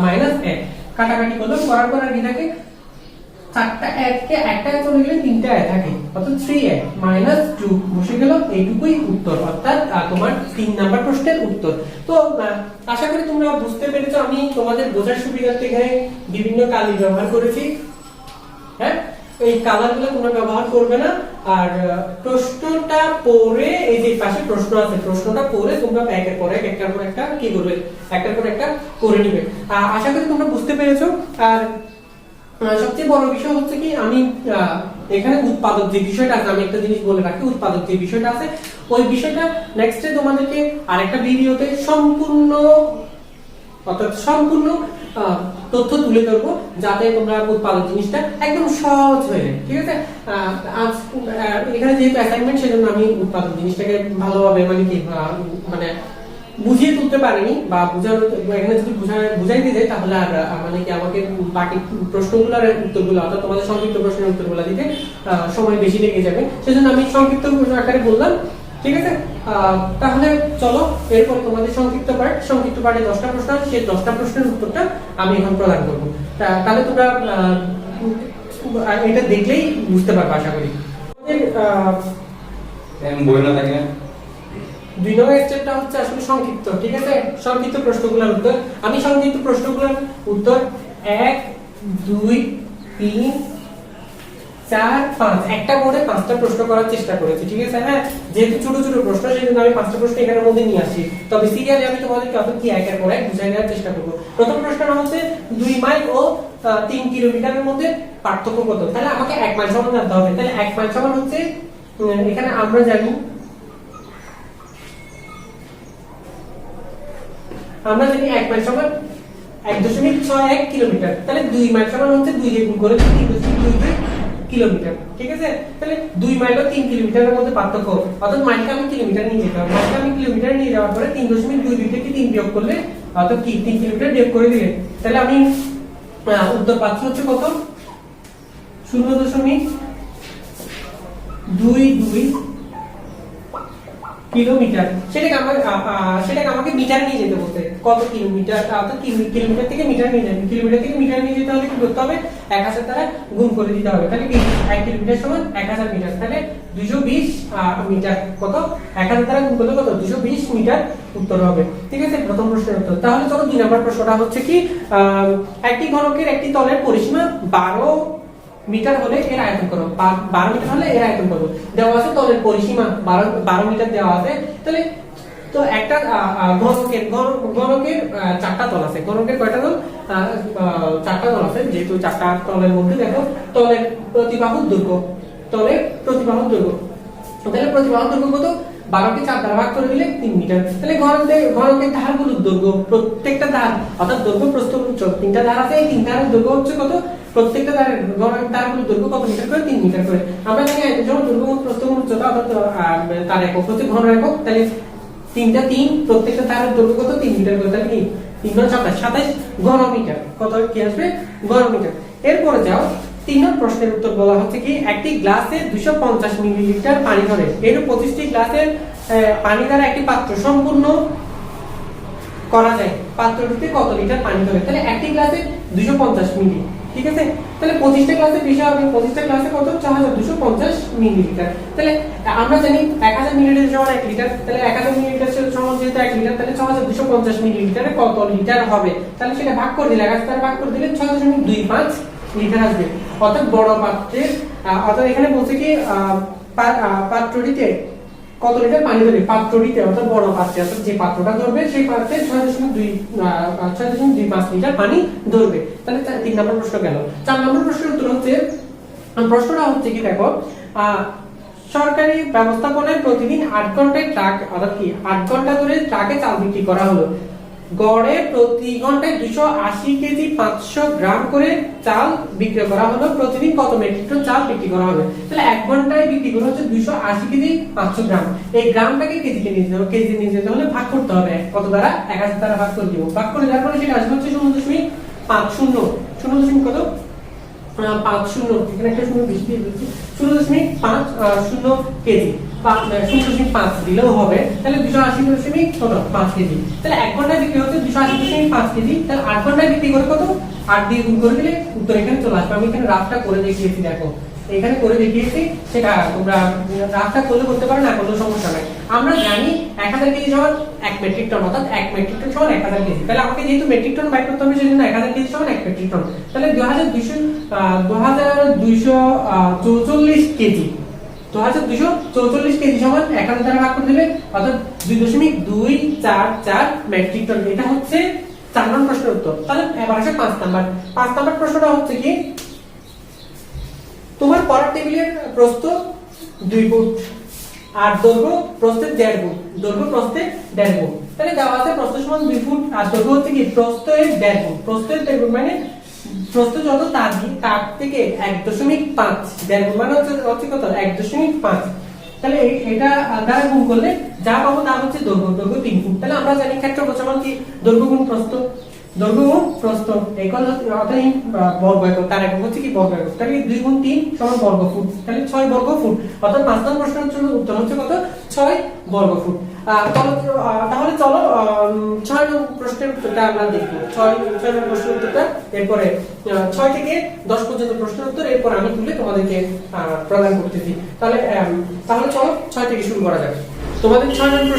মাইনাস a। কাটাকাটি করলাম, করার পর আর কি থাকে চারটা এক কে একটা চলে গেলে তিনটা a থাকে অর্থাৎ 3a - 2 বসে গেল। এইটুকুই উত্তর, অর্থাৎ তোমার 3 নাম্বার প্রশ্নের উত্তর। তো আশা করি তোমরা বুঝতে পেরেছো। আমি তোমাদের বোঝার সুবিধার্থে এখানে বিভিন্ন কালি ব্যবহার করেছি। হ্যাঁ, এই কালারগুলো তোমরা ব্যবহার করবে না। আর প্রশ্নটা পড়ে এই যে পাশে প্রশ্ন আছে প্রশ্নটা পড়ে তোমরা একের পর এক একটার পর একটা কি করবে, একটার পর একটা করে নিবে। আশা করি তোমরা বুঝতে পেরেছো। আর সবচেয়ে বড় বিষয় হচ্ছে কি আমি এখানে উৎপাদক যে বিষয়টা আছে আমি একটা জিনিস বলে রাখি, উৎপাদক যে বিষয়টা আছে ওই বিষয়টা নেক্সটে তোমাদেরকে আরেকটা ভিডিওতে সম্পূর্ণ তথ্য তুলে ধরবো যাতে তোমরা উৎপাদক জিনিসটা একদম সহজ হয়ে যায়। ঠিক আছে, আজ এখানে যেহেতু অ্যাসাইনমেন্ট সেজন্য আমি উৎপাদক জিনিসটাকে ভালোভাবে মানে বুঝিয়ে তুলতে পারিনি বা বুঝানো। এখানে যদি বুঝাইতে যাই তাহলে আর মানে কি আমাকে বাকি প্রশ্নগুলোর উত্তরগুলো অর্থাৎ তোমাদের সংক্ষিপ্ত প্রশ্নের উত্তরগুলো দিতে সময় বেশি লেগে যাবে, সেজন্য আমি সংক্ষিপ্ত আকারে বললাম। ঠিক আছে, তাহলে চলো এরপর তোমাদের সংক্ষিপ্ত পার্টে 10টা প্রশ্ন আছে, সেই 10টা প্রশ্নের উত্তরটা আমি এখন প্রদান করব। তাহলে তোমরা এটা দেখলেই বুঝতে পারবে আশা করি। বই না থাকে 2 নম্বর স্টেপটা হচ্ছে আসলে সংক্ষিপ্ত। ঠিক আছে, সংক্ষিপ্ত প্রশ্নগুলোর উত্তর। আমি সংক্ষিপ্ত প্রশ্নগুলোর উত্তর 1 2 3 4 5 একটা বোর্ডে 5টা প্রশ্ন করার চেষ্টা করেছি। ঠিক আছে, হ্যাঁ, যেহেতু ছোট ছোট প্রশ্ন সেজন্য আমি 5টা প্রশ্ন এখানের মধ্যে নিয়ে আসি। তবে সিরিয়ালি আমি তোমাদেরকে অত কি একের পর এক বুঝাই দেওয়ার চেষ্টা করব। প্রথম প্রশ্নটা হচ্ছে 2 মাইল ও 3 কিলোমিটারের মধ্যে পার্থক্য কত? তাহলে আমাকে 1 মাইল সমান জানতে হবে। তাহলে 1 মাইল সমান হচ্ছে এখানে আমরা জানি 1 মাইল সমান 1.61 কিলোমিটার। তাহলে 2 মাইল সমান হচ্ছে 2 দিয়ে গুণ করে 3.22 কিলোমিটার। ঠিক আছে, তাহলে 2 মাইল ও 3 কিলোমিটারের মধ্যে পার্থক্য, অর্থাৎ মাইলকে আমি কিলোমিটার নিয়ে যেতে হবে। মাইলকে আমি কিলোমিটার নিয়ে যাওয়ার পরে 3.22 থেকে 3 বিয়োগ করলে অর্থাৎ কি 3 কিলোমিটার বিয়োগ করে দিলে তাহলে আমি উত্তর পাচ্ছি হচ্ছে কত 0.22 কিলোমিটার, সেটাকে আমাকে মিটার নিয়ে যেতে বলতে, কত কিলোমিটার, অর্থাৎ কিলোমিটার থেকে মিটার নিয়ে যাবে। কিলোমিটার থেকে মিটার নিয়ে যেতে হলে কি করতে হবে, 1000 দ্বারা গুণ করে দিতে হবে। তাহলে কি 1 কিলোমিটার সমান 1000 মিটার, তাহলে 220 মিটার, কত 1000 দ্বারা গুণ করলে কত 220 মিটার উত্তর হবে। ঠিক আছে, প্রথম প্রশ্নের উত্তর। তাহলে চলো 2 নম্বর প্রশ্নটা হচ্ছে কি, একটি ঘনকের একটি তলের পরিসীমা 12 মিটার হলে এর আয়তন করো, 12 মিটার হলে এর আয়তন করব। দেওয়া আছে তলের পরিসীমা 12 মিটার দেওয়া আছে। তাহলে তো একটা ঘনকের 4টা তল আছে। ঘনকের কয়টা তল, 4টা তল আছে। যেহেতু 4টা তলের মধ্যে দেখো তলের প্রতিবাহুর দৈর্ঘ্য, তলের প্রতিবাহুর দৈর্ঘ্য, তাহলে প্রতিবাহুর দৈর্ঘ্য কত, 12কে 4 দ্বারা ভাগ করে দিলে 3 মিটার। তাহলে ঘনকের ধারগুলোর দৈর্ঘ্য, প্রত্যেকটা ধার অর্থাৎ দৈর্ঘ্য প্রস্থ উচ্চতা 3টা ধার আছে, এই 3 ধারের দৈর্ঘ্য হচ্ছে কত, প্রত্যেকটা ধারগুলোর দৈর্ঘ্য কত মিটার করে, 3 মিটার করে। আমরা জানি যখন দৈর্ঘ্য প্রস্থ উচ্চতা অর্থাৎ তার একক হচ্ছে ঘন একক, তাহলে 3টা 3, প্রত্যেকটা ধারের দৈর্ঘ্য কত 3 মিটার করে, তাহলে কি 3 × 27 ঘন মিটার, কত কি আসবে, ঘন মিটার। এরপরে যাও 3 নম্বর প্রশ্নের উত্তর। বলা হচ্ছে কি, একটি গ্লাসে 250 মিলিলিটার পানি ধরে, এর 25টি গ্লাসের পানি দ্বারা একটি পাত্র সম্পূর্ণ করা যায়, পাত্রটিতে কত লিটার পানি ধরে। তাহলে একটি গ্লাসে 250 মিলি, ঠিক আছে। তাহলে 25টা গ্লাসে বেশি হবে, 25টা গ্লাসে কত 4250 মিলিলিটার। তাহলে আমরা জানি 1000 মিলিলিটার সমান 1 লিটার, তাহলে 1000 মিলিলিটার সমান যেহেতু 1 লিটার, তাহলে 6250 মিলিলিটারে কত লিটার হবে। তাহলে সেটা ভাগ করে দিলে 1000 দ্বারা ভাগ করে দিলে 6.25 লিটার আসবে। অর্থাৎ বড় পাত্রের, অর্থাৎ এখানে বলছে কি পাত্রটিতে কত লিটার পানি ধরবে, পাত্রটিতে অর্থাৎ বড় পাত্রে, অর্থাৎ যে পাত্রটা ধরবে সেই পাত্রে 6.25 লিটার পানি ধরবে। তাহলে 3 নম্বর প্রশ্ন গেল। 4 নম্বর প্রশ্নের উত্তর হচ্ছে, প্রশ্নটা হচ্ছে কি দেখো, সরকারি ব্যবস্থাপনায় প্রতিদিন 8 ঘন্টায় ট্রাক, অর্থাৎ কি 8 ঘন্টা ধরে ট্রাকে চাল বিক্রি করা হলো। গড়ে প্রতি ঘন্টায় 280 কেজি 500 গ্রাম করে চাল বিক্রি করা হলো। প্রতিদিন কত মেট্রিক টন চাল বিক্রি করা হবে। তাহলে 1 ঘন্টায় বিক্রি করা হচ্ছে 280 কেজি 500 গ্রাম। এই গ্রামটাকে কেজিতে নিয়ে যেতে হবে, কেজি নিয়ে যেতে হলে ভাগ করতে হবে কত দ্বারা, 1000 দ্বারা ভাগ করে দিব। ভাগ করে দেওয়ার পরে সেটা আসবে হচ্ছে 0.50, 0. কত 50, এখানে একটা 0 বেশি দিয়ে দিচ্ছি, 0.50 কেজি, 0.5 দিলেও হবে। তাহলে 280.5 কেজি। তাহলে 1 ঘন্টায় বিক্রি হচ্ছে 280.5 কেজি। তাহলে 8 ঘন্টায় বিক্রি করে কত, 8 দিয়ে গুণ করে দিলে উত্তর এখানে চলে আসবে। আমি এখানে রাফটা করে দেখিয়েছি, দেখো এখানে করে দেখিয়েছি, সেটা তোমরা রাফটা করলে করতে পারো, না করলে সমস্যা নাই। আমরা জানি 1000 কেজি সমান 1 মেট্রিক টন, অর্থাৎ 1 মেট্রিক টন সমান 1000 কেজি। তাহলে আমাকে যেহেতু মেট্রিক টন বাই করতে হবে, সেজন্য 1000 কেজি সমান 1 মেট্রিক টন। তাহলে 2244 কেজি, 2244 কেজি সমান 1000 দ্বারা ভাগ করে দিলে অর্থাৎ 2.244 মেট্রিক টন। এটা হচ্ছে 4 নম্বর প্রশ্নের উত্তর। তাহলে এবার আসে 5 নম্বর। 5 নম্বর প্রশ্নটা হচ্ছে কি, তোমার পড়ার টেবিলের প্রস্থ 2 ফুট আর দৈর্ঘ্য প্রস্থের 1.5 গুণ, দৈর্ঘ্য প্রস্থের 1.5 গুণ। তাহলে দেওয়া আছে প্রস্থ সমান 2 ফুট আর দৈর্ঘ্য হচ্ছে কি প্রস্থের 1.5 গুণ। প্রস্থের 1.5 গুণ মানে প্রস্থ যত তার থেকে 1.5, 1.5 গুণ মানে হচ্ছে কত 1.5। তাহলে এটা দ্বারা গুণ করলে যা পাবো তা হচ্ছে দৈর্ঘ্য, দৈর্ঘ্য 3 ফুট। তাহলে আমরা জানি ক্ষেত্রফল সমান কি দৈর্ঘ্য গুণ প্রস্থ, দৈর্ঘ্য গুণ প্রস্থ একল অর্থাৎ বর্গ একক, তার একক হচ্ছে কি বর্গ একক। তাহলে 2 গুণ 3 সমান বর্গ ফুট, তাহলে 6 বর্গ ফুট। অর্থাৎ 5 নম্বর প্রশ্নের উত্তর হচ্ছে কত, 6 বর্গ ফুট। তাহলে চলো 6 নম্বর প্রশ্নের উত্তরটা আমরা দেখব। 6 নম্বর প্রশ্নের উত্তরটা, এরপরে 6 থেকে 10 পর্যন্ত প্রশ্নের উত্তর এরপর আমি তুলে তোমাদেরকে প্রদান করতেছি। তাহলে চলো 6 থেকে শুরু করা যাক। তোমাদের 6 নম্বর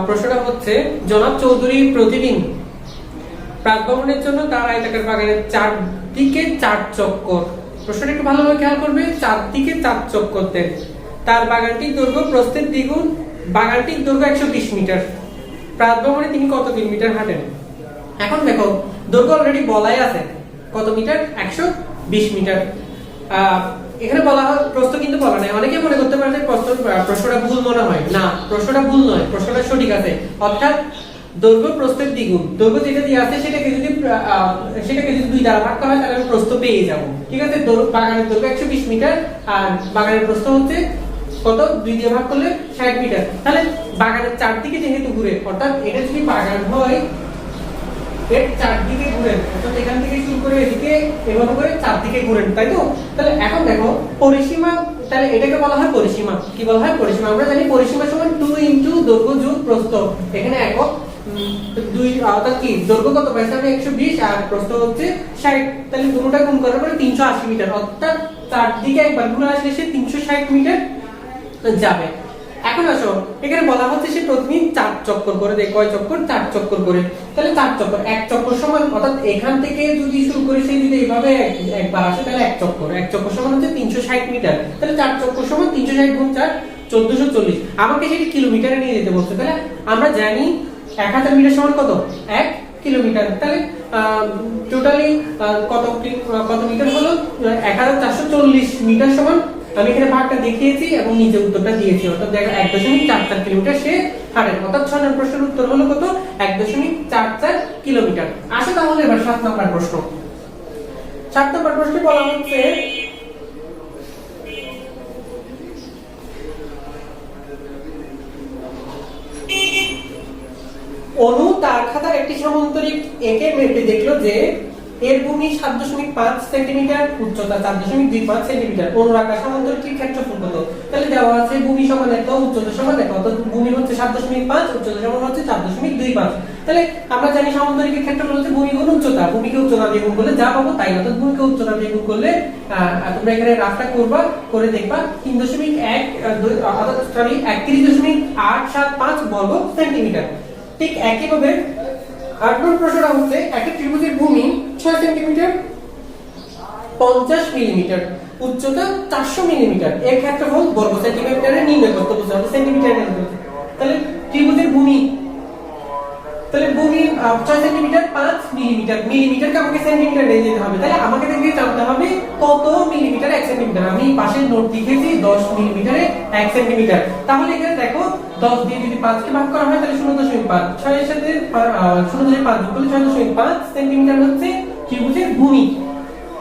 প্রশ্নটা হচ্ছে, জনাব চৌধুরী প্রতিদিন প্রাতভ্রমণের জন্য তার আয়তাকার বাগানের 4 দিকে 4 চক্কর, প্রশ্নটা একটু ভালোভাবে খেয়াল করবে, 4 দিকে 4 চক্কর দেন। তার বাগানটির দৈর্ঘ্য প্রস্থের দ্বিগুণ, বাগানটির দৈর্ঘ্য 120 মিটার। প্রাতভ্রমণে তিনি কত কিলোমিটার হাঁটেন। এখন দেখো দৈর্ঘ্য অলরেডি বলাই আছে, কত মিটার, 120 মিটার। এখানে বলা হয় প্রস্থ কিন্তু বলা নাই। অনেকে মনে করতে পারে যে প্রশ্নটা ভুল মনে হয়, না প্রশ্নটা ভুল নয়, প্রশ্নটা সঠিক আছে। অর্থাৎ দৈর্ঘ্য প্রস্থের দ্বিগুণ, দৈর্ঘ্য যেটা দিয়ে আছে সেটাকে যদি 2 দ্বারা ভাগ করা হয় তাহলে আমি প্রস্থ পেয়ে যাব। ঠিক আছে, বাগানের দৈর্ঘ্য 120 মিটার আর বাগানের প্রস্থ হচ্ছে কত, 2 দিয়ে ভাগ করলে 60 মিটার। তাহলে বাগানের চারদিকে যেহেতু ঘুরে, অর্থাৎ এটা যদি বাগান হয় এর চারদিকে ঘুরেন, অর্থাৎ এখান থেকে শুরু করে এদিকে এভাবে করে চারদিকে ঘুরেন, তাই তো। তাহলে এখন দেখো পরিসীমা তাহলে এটাকে বলা হয় পরিসীমা। কি বলা হয়? পরিসীমা। আমরা জানি পরিসীমা সমান 2 ইনটু দৈর্ঘ্য যোগ প্রস্থ। এখানে একক 2 অর্থাৎ কি দৈর্ঘ্য কত পাইছি আমি 120 আর প্রস্থ হচ্ছে 60। তাহলে দুটোটা গুণ করার পরে 380 মিটার, অর্থাৎ চারদিকে একবার ঘুরে আসলে সে 360 মিটার যাবে। এখন আসো, এখানে বলা হচ্ছে সে প্রতিদিন 4 চক্কর করে দেয়। কয় চক্কর? 4 চক্কর করে। তাহলে 4 চক্কর, এক চক্কর সমান, অর্থাৎ এখান থেকে যদি শুরু করি সে যদি এইভাবে একবার আসে তাহলে এক চক্কর সমান হচ্ছে 360 মিটার। তাহলে 4 চক্কর সমান 360 গুণ 4 1440। আমাকে সেটি কিলোমিটারে নিয়ে যেতে বলছে। তাহলে আমরা জানি 1000 মিটার সমান কত? 1 কিলোমিটার। তাহলে টোটালি কত মিটার হলো? 1440 মিটার সমান, আমি এখানে ভাগটা দেখিয়েছি এবং নিজে উত্তরটা দিয়েছি, অর্থাৎ দেখো 1.44 কিলোমিটার সে হাঁটে। অর্থাৎ 6 নম্বর প্রশ্নের উত্তর হলো কত? 1.44 কিলোমিটার। আসো তাহলে এবার 7 নম্বর প্রশ্ন। 7 নম্বর প্রশ্নে বলা হচ্ছে অনু তার খাতার একটি সমান্তরিক এঁকে মেপে দেখলো যে এর ভূমি 7.5 সেন্টিমিটার, উচ্চতা 4.25 সেন্টিমিটার। অনুর আঁকা সমান্তরিকটির ক্ষেত্রফল কত? তাহলে দেওয়া আছে ভূমি সমান এত, উচ্চতা সমান এত, অর্থাৎ ভূমি হচ্ছে 7.5, উচ্চতা সমান হচ্ছে 4.25। তাহলে আমরা জানি সমান্তরিকের ক্ষেত্রফল হচ্ছে ভূমি গুণ উচ্চতা। ভূমিকে উচ্চতা দিয়ে গুণ করলে যা পাবো তাই, অর্থাৎ ভূমিকে উচ্চতা দিয়ে গুণ করলে তোমরা এখানে রাফটা করবা, করে দেখবা 3.1 অর্থাৎ 31.875 বর্গ সেন্টিমিটার। ঠিক একইভাবে 8 নম্বর প্রশ্নটা হচ্ছে একটা ত্রিভুজের ভূমি 6 সেন্টিমিটার 50 মিলিমিটার, উচ্চতা 400 মিলিমিটার, এর ক্ষেত্রফল বর্গ সেন্টিমিটারে নির্ণয় করতে বলতে হবে, সেন্টিমিটারে নির্ণয় করতে। তাহলে ত্রিভুজের ভূমি, তাহলে ভূমি 6 সেন্টিমিটার 5 মিলিমিটার, মিলিমিটারকে আমাকে সেন্টিমিটার নিয়ে যেতে হবে। তাহলে আমাকে দেখে জানতে হবে কত মিলিমিটার 1 সেন্টিমিটার। আমি পাশে নোট লিখেছি 10 মিলিমিটারে 1 সেন্টিমিটার। তাহলে এখানে দেখো 10 দিয়ে যদি 5 কে ভাগ করা হয় তাহলে 0.5, 6 এর সাথে 0.5 যোগ করলে 6.5 সেন্টিমিটার হচ্ছে ত্রিভুজের ভূমি।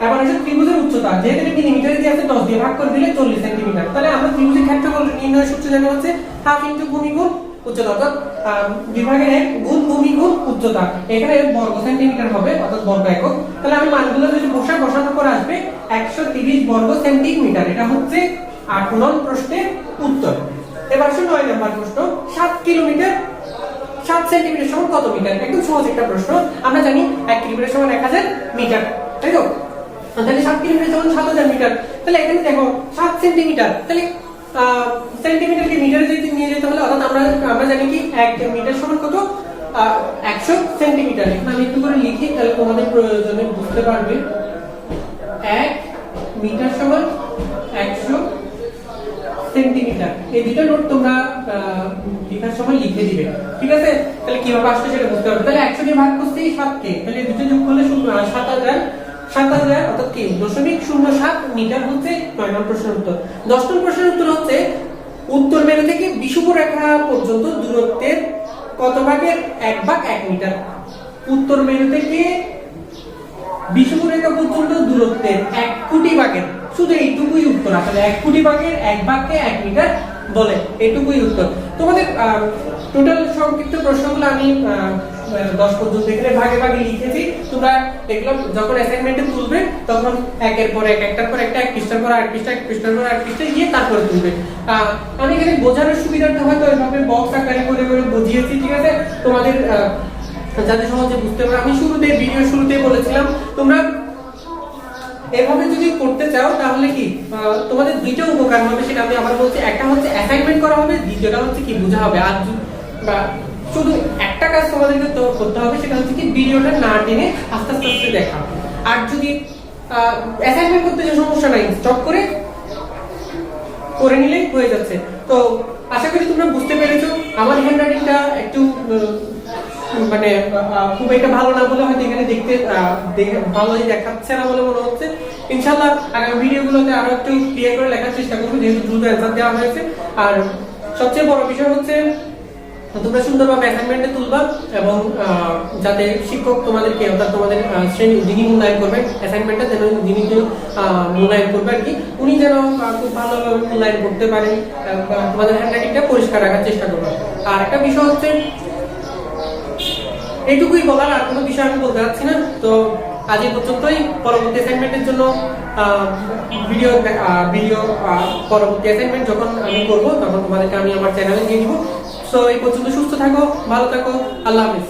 এবার আসলে ত্রিভুজের উচ্চতা, যেহেতু মিলিমিটারে দিয়ে আছে 10 দিয়ে ভাগ করে দিলে 40 সেন্টিমিটার। তাহলে আমরা ত্রিভুজের ক্ষেত্রফল নির্ণয়ের সূত্র জানি হচ্ছে হাফ ইনটু ভূমি গুণ উচ্চতা, অর্থাৎ বিভাগের 1 গুণ ভূমি গুণ উচ্চতা। এখানে বর্গ সেন্টিমিটার হবে, অর্থাৎ বর্গ একক। তাহলে আমি মানগুলো যদি বসানোর পর আসবে 130 বর্গ সেন্টিমিটার। এটা হচ্ছে 8 নং প্রশ্নের উত্তর। এবার 9 নম্বর প্রশ্ন, 7 কিলোমিটার 7 সেন্টিমিটার সমান কত মিটার? একদম সহজ একটা প্রশ্ন। আমরা জানি 1 কিলোমিটার সমান 1000 মিটার, তাই তো? তাহলে 7 কিলোমিটার সমান 7000 মিটার। তাহলে এখানে দেখো 7 সেন্টিমিটার, তাহলে সেন্টিমিটারকে মিটারে যদি নিয়ে যেতে হলে, অর্থাৎ আমরা জানি কি 1 মিটার সমান কত? 100 সেন্টিমিটার। এখন আমি একটু করে লিখি, তাহলে তোমাদের প্রয়োজনে বুঝতে পারবে। 1 মিটার সমান 100 সেন্টিমিটার। এই দুটো নোট তোমরা লেখার সময় লিখে দিবে, ঠিক আছে? তাহলে কিভাবে আসবে সেটা বুঝতে পারবে। তাহলে 100 দিয়ে ভাগ করতেই 7 কে, তাহলে এই দুটো যোগ করলে 7000 অর্থাৎ কি 0.07 মিটার হচ্ছে 9 নম্বর প্রশ্নের উত্তর। 10 নম্বর প্রশ্নের উত্তর হচ্ছে উত্তর মেরু থেকে বিষুব রেখা পর্যন্ত দূরত্বের কত ভাগের 1 ভাগ 1 মিটার? উত্তর মেরু থেকে বিষুব রেখা পর্যন্ত দূরত্বের 1 কোটি ভাগের, শুধু এইটুকুই উত্তর। আসলে 1 কোটি ভাগের 1 ভাগকে 1 মিটার বলে, এইটুকুই উত্তর। তোমাদের টোটাল সংক্ষিপ্ত প্রশ্নগুলো আমি 10 পর্যন্ত এখানে ভাগে ভাগে লিখেছি। তোমরা এগুলো যখন অ্যাসাইনমেন্টে তুলবে তখন একের পর এক, একটার পর একটা, এক পৃষ্ঠার পর আরেক পৃষ্ঠা, এক পৃষ্ঠার পর আরেক পৃষ্ঠা গিয়ে তারপরে তুলবে। আমি এখানে বোঝানোর সুবিধার্থে হয়তো এভাবে বক্স আকারে করে করে বুঝিয়েছি, ঠিক আছে? তোমাদের যাতে সহজে বুঝতে পারো। আমি ভিডিও শুরুতে বলেছিলাম তোমরা এভাবে যদি করতে চাও তাহলে কি তোমাদের দুইটা উপকার হবে, সেটা আমি আবার বলছি। একটা হচ্ছে অ্যাসাইনমেন্ট করা হবে, দ্বিতীয়টা হচ্ছে কি বোঝা হবে। আর বা শুধু একটা কাজ তোমাদেরকে করতে হবে, সেটা হচ্ছে কি ভিডিওটা না টেনে আস্তে আস্তে আস্তে দেখা। আর যদি অ্যাসাইনমেন্ট করতে যে সমস্যা নাই, স্টপ করে নিলে হয়ে যাচ্ছে। তো আশা করি তোমরা বুঝতে পেরেছো। আমার হ্যান্ডরাইটিংটা একটু মানে খুব একটা ভালো না বলে হয়তো এখানে দেখতে ভালোই দেখাচ্ছে না বলে মনে হচ্ছে। ইনশাআল্লাহ আগামী ভিডিওগুলোতে আরো একটু ক্লিয়ার করে লেখার চেষ্টা করবো, যেহেতু দ্রুত অ্যান্সার দেওয়া হয়েছে। আর সবচেয়ে বড় বিষয় হচ্ছে তোমরা সুন্দরভাবে অ্যাসাইনমেন্টে তুলবা এবং যাতে শিক্ষক তোমাদেরকে, অর্থাৎ তোমাদের শ্রেণী যিনি মূল্যায়ন করবেন অ্যাসাইনমেন্টটা, যেন যিনি মূল্যায়ন করবে আর কি, উনি যেন খুব ভালোভাবে মূল্যায়ন করতে পারেন। তোমাদের হ্যান্ডরাইটিংটা পরিষ্কার রাখার চেষ্টা করবে। আর একটা বিষয় হচ্ছে এইটুকুই বলার, আর কোনো বিষয় আমি বলতে চাচ্ছি না। তো আজ এই পর্যন্তই। পরবর্তী অ্যাসাইনমেন্টের জন্য ভিডিও পরবর্তী অ্যাসাইনমেন্ট যখন আমি করব তখন তোমাদেরকে আমি আমার চ্যানেলে দিয়ে দিব। সো এই পর্যন্ত সুস্থ থাকো, ভালো থাকো, আল্লাহ হাফেজ।